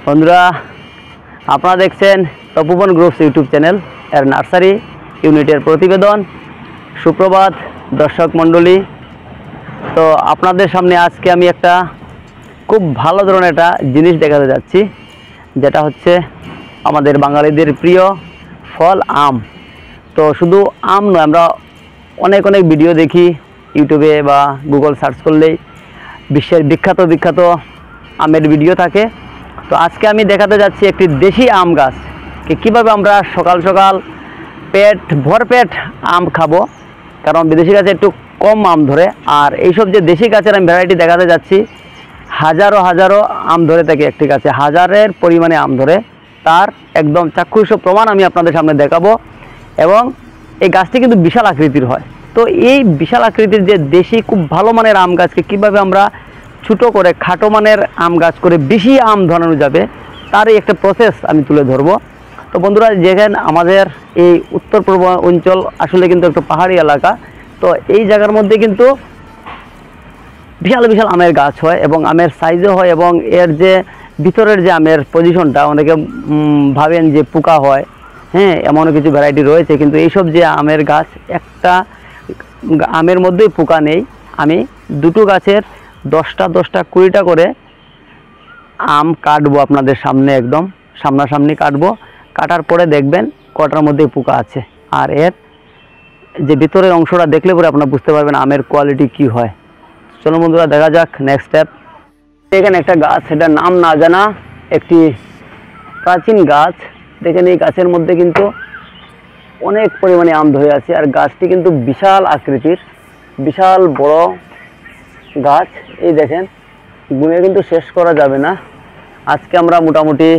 বন্ধুরা, আপনারা দেখছেন তপোবন গ্রুপস ইউটিউব চ্যানেল এর নার্সারি ইউনিটের প্রতিবেদন। সুপ্রভাত দর্শক মণ্ডলী। তো আপনাদের সামনে আজকে আমি একটা খুব ভালো ধরনের একটা জিনিস দেখাতে যাচ্ছি, যেটা হচ্ছে আমাদের বাঙালিদের প্রিয় ফল আম। তো শুধু আম নয়, আমরা অনেক ভিডিও দেখি ইউটিউবে বা গুগল সার্চ করলেই বিশ্বের বিখ্যাত আমের ভিডিও থাকে। তো আজকে আমি দেখাতে যাচ্ছি একটি দেশি আম গাছকে কীভাবে আমরা সকাল সকাল ভরপেট আম খাবো, কারণ বিদেশি গাছে একটু কম আম ধরে। আর এইসব যে দেশি গাছের আমি ভ্যারাইটি দেখাতে যাচ্ছি, হাজারো আম ধরে থাকে একটি গাছে, হাজারের পরিমাণে আম ধরে। তার একদম চাক্ষুষ প্রমাণ আমি আপনাদের সামনে দেখাবো। এবং এই গাছটি কিন্তু বিশাল আকৃতির হয়। তো এই বিশাল আকৃতির যে দেশি খুব ভালো মানের আম গাছকে কীভাবে আমরা ছোটো করে খাটো মানের আম গাছ করে বেশি আম ধরানো যাবে, তারই একটা প্রসেস আমি তুলে ধরবো। তো বন্ধুরা, যেখানে আমাদের এই উত্তর পূর্ব অঞ্চল আসলে কিন্তু একটু পাহাড়ি এলাকা, তো এই জায়গার মধ্যে কিন্তু বিশাল আমের গাছ হয় এবং আমের সাইজও হয়। এবং এর যে ভিতরের যে আমের পজিশনটা, অনেকে ভাবেন যে পোকা হয়, হ্যাঁ, এমনও কিছু ভ্যারাইটি রয়েছে, কিন্তু এইসব যে আমের গাছ, একটা আমের মধ্যেই পোকা নেই। আমি দুটো গাছের 10টা 20টা করে আম কাটবো আপনাদের সামনে, একদম সামনাসামনি কাটবো। কাটার পরে দেখবেন কটার মধ্যে পোকা আছে, আর এর যে ভিতরের অংশটা দেখলে পরে আপনারা বুঝতে পারবেন আমের কোয়ালিটি কি হয়। চলো বন্ধুরা, দেখা যাক নেক্সট স্টেপ। এখানে একটা গাছ, সেটার নাম না জানা একটি প্রাচীন গাছ। দেখেন এই গাছের মধ্যে কিন্তু অনেক পরিমাণে আম ধরে আছে, আর গাছটি কিন্তু বিশাল আকৃতির, বিশাল বড় গাছ। এই দেখেন, গুনে কিন্তু শেষ করা যাবে না। আজকে আমরা মোটামুটি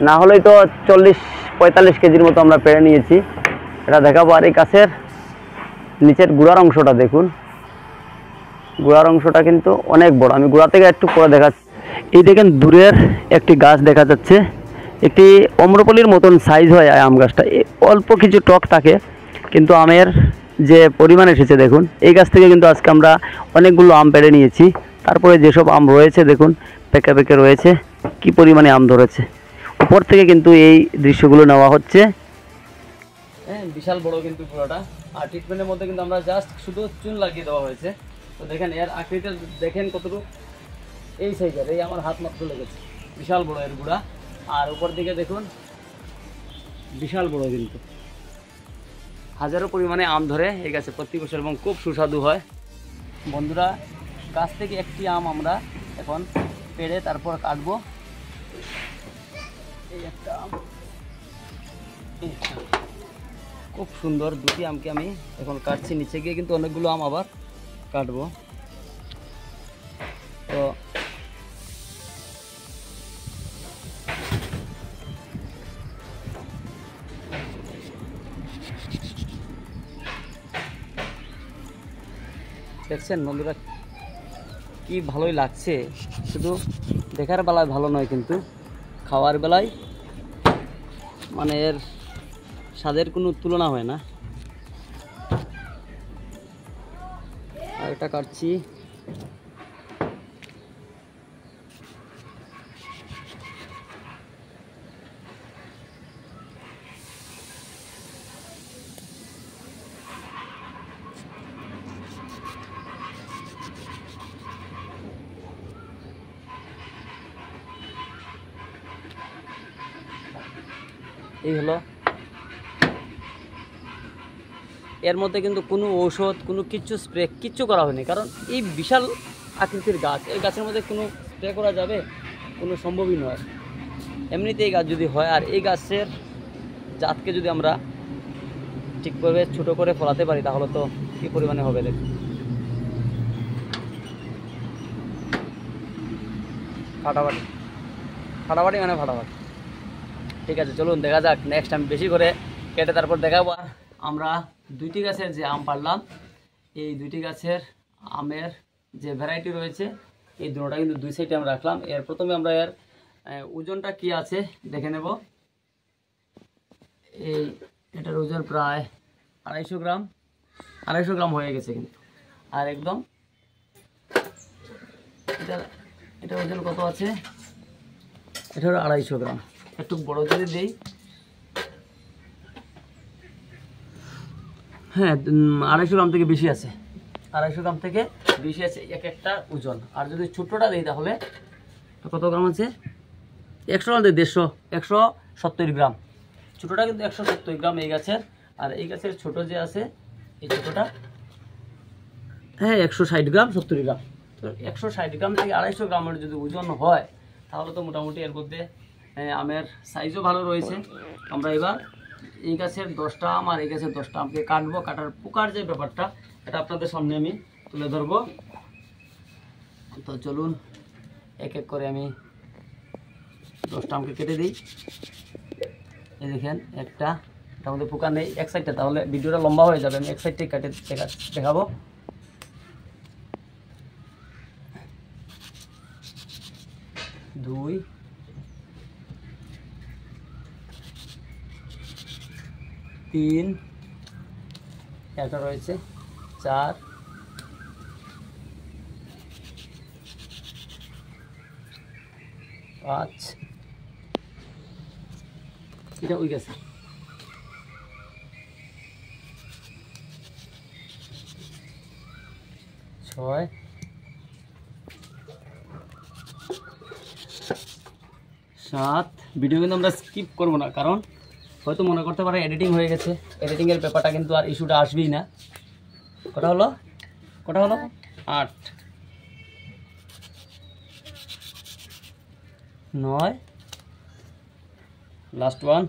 না হলেই তো 40-45 কেজির মতো আমরা পেরে নিয়েছি, এটা দেখাবো। আর এই গাছের নিচের গোড়ার অংশটা দেখুন, গোড়ার অংশটা কিন্তু অনেক বড়। আমি গোড়া থেকে একটু পরে দেখাচ্ছি। এই দেখেন দূরের একটি গাছ দেখা যাচ্ছে, একটি অম্রপলির মতন সাইজ হয় আম গাছটা। অল্প কিছু টক থাকে, কিন্তু আমের যে পরিমাণ এসেছে দেখুন। এই গাছ থেকে কিন্তু আজকে আমরা অনেকগুলো আম পেড়ে নিয়েছি। তারপরে যেসব আম রয়েছে দেখুন, পেকে রয়েছে, কি পরিমাণে আম ধরেছে। উপর থেকে কিন্তু এই দৃশ্যগুলো নেওয়া হচ্ছে। হ্যাঁ, বিশাল বড় কিন্তু পুরোটা। আর ট্রিটমেন্টের মধ্যে কিন্তু আমরা জাস্ট শুধু চুন লাগিয়ে দেওয়া হয়েছে। তো দেখেন এর আকৃতিটা দেখেন কতটুকু, এই সাইজের, এই আমার হাত মাত্র লেগেছে, বিশাল বড় এর গুঁড়া। আর উপর দিকে দেখুন বিশাল বড়, কিন্তু হাজারো পরিমাণে আম ধরে এই গাছে প্রতি বছর, এবং খুব সুস্বাদু হয়। বন্ধুরা, গাছ থেকে একটি আম আমরা এখন পেড়ে তারপর কাটবো। এই একটা আম, খুব সুন্দর দুটি আমকে আমি এখন কাটছি। নিচে গিয়ে কিন্তু অনেকগুলো আম আবার কাটবো। তো দেখছেন বন্ধুরা, কি ভালোই লাগছে। শুধু দেখার বেলায় ভালো নয়, কিন্তু খাওয়ার বেলায় মানে এর স্বাদের কোনো তুলনা হয় না। আর এটা কাটছি। এই হলো, এর মধ্যে কিন্তু কোনো ঔষধ, কোনো কিচ্ছু করা হয়নি, কারণ এই বিশাল আকৃতির গাছ, এই গাছের মধ্যে কোনো স্প্রে করা যাবে কোনো সম্ভবই নয়। এমনিতে এই গাছ যদি হয়, আর এই গাছের জাতকে যদি আমরা ঠিকভাবে ছোটো করে ফলাতে পারি, তাহলে তো কী পরিমাণে হবে দেখুন। ফাটাফাটি মানে ফাটাফাটি। ঠিক আছে, চলুন দেখা যাক নেক্সট। আমি বেশি করে কেটে তারপর দেখাবো। আমরা দুইটি গাছের যে আম পারলাম, এই দুইটি গাছের আমের যে ভ্যারাইটি রয়েছে, এই দুটোটা কিন্তু দুই সাইডে আমরা রাখলাম। এর প্রথমে আমরা এর ওজনটা কি আছে দেখে নেব। এটার ওজন প্রায় 250 গ্রাম হয়ে গেছে কিন্তু। আর একদম এটা ওজন কত আছে, এটা হলো 250 গ্রাম। একটু বড় করে দিই। হ্যাঁ 250 গ্রাম থেকে বেশি আছে, 250 গ্রাম থেকে বেশি আছে এক একটা ওজন। আর যদি ছোটটা দিই তাহলে কত গ্রাম আছে, 100 গ্রাম, 170 গ্রাম। ছোটোটা কিন্তু 170 গ্রাম এই গাছের। আর এই গাছের ছোট যে আছে এই ছোটোটা হ্যাঁ 160 গ্রাম 70 গ্রাম। তো 160 গ্রাম থেকে 250 গ্রামের যদি ওজন হয় তাহলে তো মোটামুটি এর মধ্যে আমের সাইজও ভালো রয়েছে। আমরা এবার এই গাছের 10টা আম আর এই গাছের 10টা আমকে কাটবো। কাটার পোকার যে ব্যাপারটা এটা আপনাদের সামনে আমি তুলে ধরবো। তো চলুন এক এক করে আমি 10টা আমকে কেটে দিই। এই দেখেন একটা, এটার মধ্যে পোকা নেই এক সাইডটা, তাহলে ভিডিওটা লম্বা হয়ে যাবে। আমি এক সাইডটাই কাটে দেখাবো। দুই, তিন, একটা রয়েছে, 4, 5, এটা ওই গেছে, 6, 7। ভিডিও কিন্তু আমরা স্কিপ করবো না, কারণ হয়তো মনে করতে পারে এডিটিং হয়ে গেছে। এডিটিংয়ের ব্যাপারটা কিন্তু আর ইস্যুটা আসবেই না। কটা হলো 8, 9, লাস্ট ওয়ান।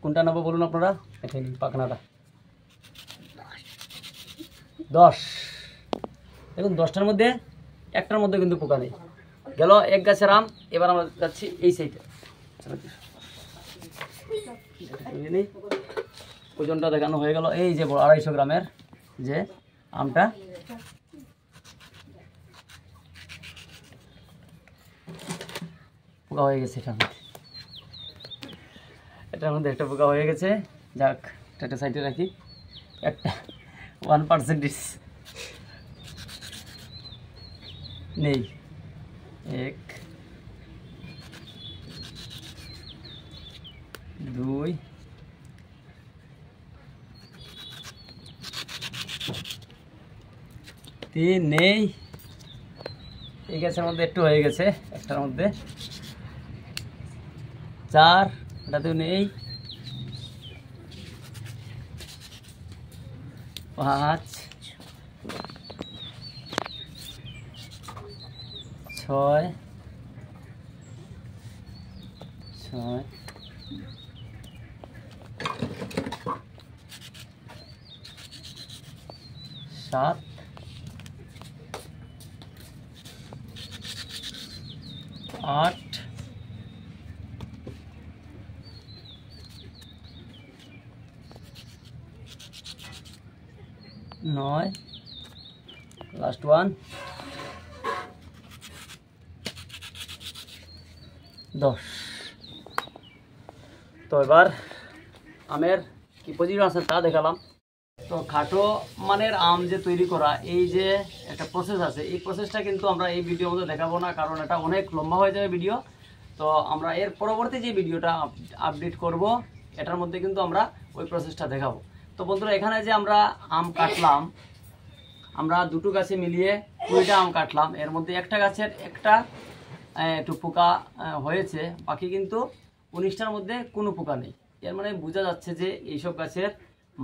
কোনটা নেবো বলুন আপনারা? এখানে পাখনাটা 10। দেখুন 10টার মধ্যে একটার মধ্যে কিন্তু পোকা নেই। গেল এক গাছের আম। এবার আমরা যাচ্ছি এই সাইডে। ওজনটা দেখানো হয়ে গেল। এই যে 250 গ্রামের যে আমটা, পোকা হয়ে গেছে এটার মধ্যে একটা পোকা হয়ে গেছে। যাক, এটা সাইডে রাখি। একটা 1% নেই। 1, 2, 3 নেই। এই গাছের মধ্যে একটু হয়ে গেছে একটার মধ্যে। 4, এটাতেও নেই। 5, 6, 7, 8, 9, লাস্ট ওয়ান, 10। তো এবার আমের কি পজিশন আছে তা দেখালাম। তো খাটো মানের আম যে তৈরি করা, এই যে একটা প্রসেস আছে, এই প্রসেসটা কিন্তু আমরা এই ভিডিওর মধ্যে দেখাবো না, কারণ এটা অনেক লম্বা হয়ে যাবে ভিডিও। তো আমরা এর পরবর্তী যে ভিডিওটা আপডেট করব এটার মধ্যে কিন্তু আমরা ওই প্রসেসটা দেখাবো। তো বন্ধুরা, এখানে যে আমরা আম কাটলাম, আমরা দুটো গাছে মিলিয়ে 20টা আম কাটলাম। এর মধ্যে একটা গাছের একটা একটু পোকা হয়েছে, বাকি কিন্তু 19টার মধ্যে কোনো পোকা নেই। এর মানে বোঝা যাচ্ছে যে এইসব গাছের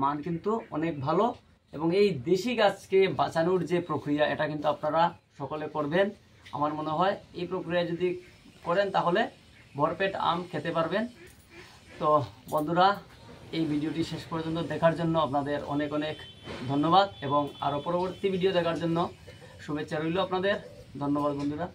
মান কিন্তু অনেক ভালো। এবং এই দেশি গাছকে বাঁচানোর যে প্রক্রিয়া, এটা কিন্তু আপনারা সকলে করবেন। আমার মনে হয় এই প্রক্রিয়া যদি করেন তাহলে ভরপেট আম খেতে পারবেন। তো বন্ধুরা, এই ভিডিওটি শেষ পর্যন্ত দেখার জন্য আপনাদের অনেক অনেক ধন্যবাদ, এবং আরও পরবর্তী ভিডিও দেখার জন্য শুভেচ্ছা রইল আপনাদের। ধন্যবাদ বন্ধুরা।